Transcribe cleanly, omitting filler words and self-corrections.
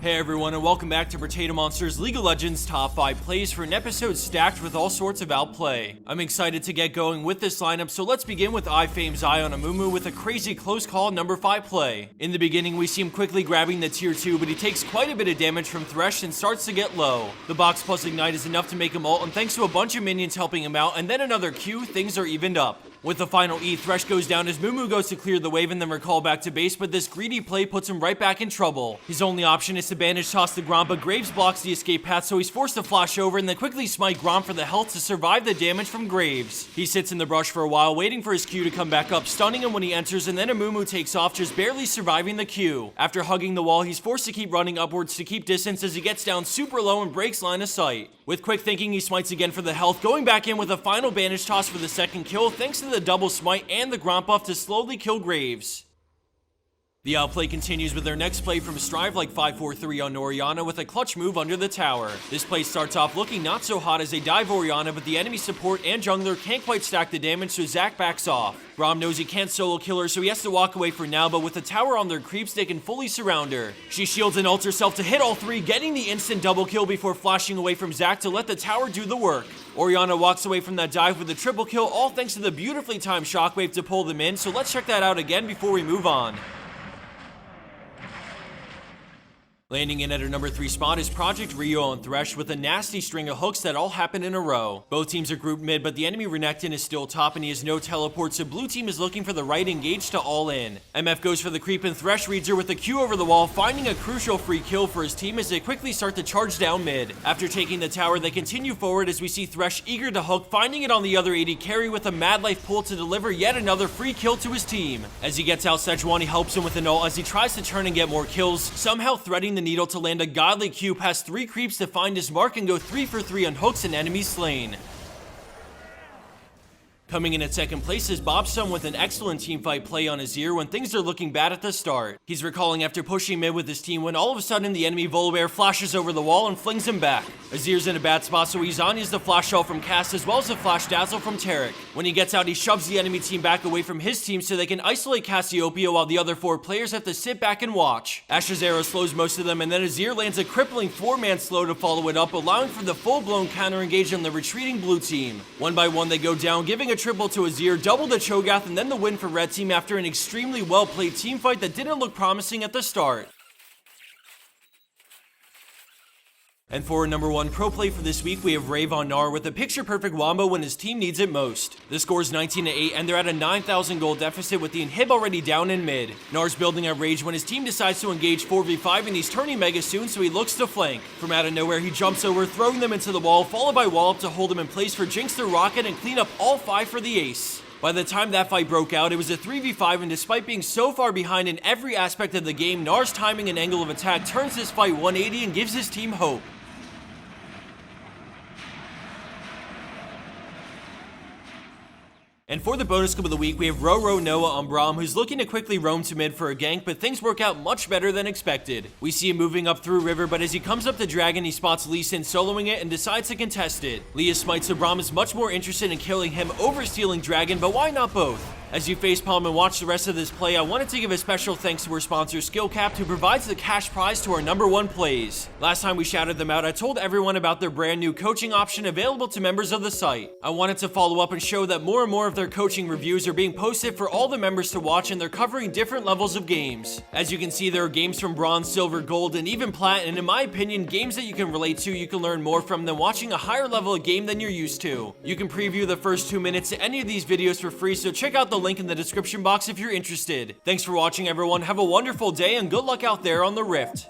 Hey everyone, and welcome back to Potato Monsters League of Legends Top 5 Plays for an episode stacked with all sorts of outplay. I'm excited to get going with this lineup, so let's begin with iFame's Ion Amumu with a crazy close call number 5 play. In the beginning, we see him quickly grabbing the tier 2, but he takes quite a bit of damage from Thresh and starts to get low. The box plus Ignite is enough to make him ult, and thanks to a bunch of minions helping him out, and then another Q, things are evened up. With the final E, Thresh goes down as Mumu goes to clear the wave and then recall back to base, but this greedy play puts him right back in trouble. His only option is to bandage toss the Gromp, but Graves blocks the escape path, so he's forced to flash over and then quickly smite Gromp for the health to survive the damage from Graves. He sits in the brush for a while, waiting for his Q to come back up, stunning him when he enters, and then Amumu takes off, just barely surviving the Q. After hugging the wall, he's forced to keep running upwards to keep distance as he gets down super low and breaks line of sight. With quick thinking, he smites again for the health, going back in with a final bandage toss for the second kill, thanks to the double smite and the Gromp buff to slowly kill Graves. The outplay continues with their next play from Strive like 5-4-3 on Orianna with a clutch move under the tower. This play starts off looking not so hot as they dive Orianna, but the enemy support and jungler can't quite stack the damage, so Zac backs off. Braum knows he can't solo kill her, so he has to walk away for now, but with the tower on their creeps, they can fully surround her. She shields and ults herself to hit all three, getting the instant double kill before flashing away from Zac to let the tower do the work. Orianna walks away from that dive with a triple kill, all thanks to the beautifully timed shockwave to pull them in, so let's check that out again before we move on. Landing in at her number 3 spot is Project Rio on Thresh with a nasty string of hooks that all happen in a row. Both teams are grouped mid, but the enemy Renekton is still top and he has no teleport, so blue team is looking for the right engage to all in. MF goes for the creep and Thresh reads her with a Q over the wall, finding a crucial free kill for his team as they quickly start to charge down mid. After taking the tower, they continue forward as we see Thresh eager to hook, finding it on the other AD carry with a Mad Life pull to deliver yet another free kill to his team. As he gets out Sejuani helps him with an ult as he tries to turn and get more kills, somehow threading the needle to land a godly Q past 3 creeps to find his mark and go 3 for 3 on hooks and enemies slain. Coming in at second place is Bobstone with an excellent teamfight play on Azir when things are looking bad at the start. He's recalling after pushing mid with his team when all of a sudden the enemy Volibear flashes over the wall and flings him back. Azir's in a bad spot, so he Zhonya's the flash shell from Cast as well as the flash dazzle from Taric. When he gets out, he shoves the enemy team back away from his team so they can isolate Cassiopeia while the other 4 players have to sit back and watch. Asher's arrow slows most of them, and then Azir lands a crippling 4-man slow to follow it up, allowing for the full-blown counter engage on the retreating blue team. One by one they go down, giving a triple to Azir, double the Cho'Gath, and then the win for red team after an extremely well-played teamfight that didn't look promising at the start. And for our number 1 pro play for this week, we have Rave on Gnar with a picture-perfect wombo when his team needs it most. The score is 19-8, and they're at a 9,000 gold deficit with the inhib already down in mid. Gnar's building at rage when his team decides to engage 4v5, and he's turning mega soon, so he looks to flank. From out of nowhere, he jumps over, throwing them into the wall, followed by Wallop to hold him in place for Jinx to rocket and clean up all 5 for the ace. By the time that fight broke out, it was a 3v5, and despite being so far behind in every aspect of the game, Gnar's timing and angle of attack turns this fight 180 and gives his team hope. And for the bonus clip of the week, we have Roro Noah on Braum, who's looking to quickly roam to mid for a gank, but things work out much better than expected. We see him moving up through river, but as he comes up the dragon, he spots Lee Sin soloing it and decides to contest it. Lee smites, so Braum is much more interested in killing him over stealing dragon, but why not both? As you facepalm and watch the rest of this play, I wanted to give a special thanks to our sponsor SkillCap, who provides the cash prize to our number 1 plays. Last time we shouted them out, I told everyone about their brand new coaching option available to members of the site. I wanted to follow up and show that more and more of their coaching reviews are being posted for all the members to watch, and they're covering different levels of games. As you can see, there are games from bronze, silver, gold, and even plat, and in my opinion, games that you can relate to, you can learn more from than watching a higher level of game than you're used to. You can preview the first 2 minutes to any of these videos for free, so check out the link in the description box if you're interested. Thanks for watching, everyone. Have a wonderful day and good luck out there on the Rift.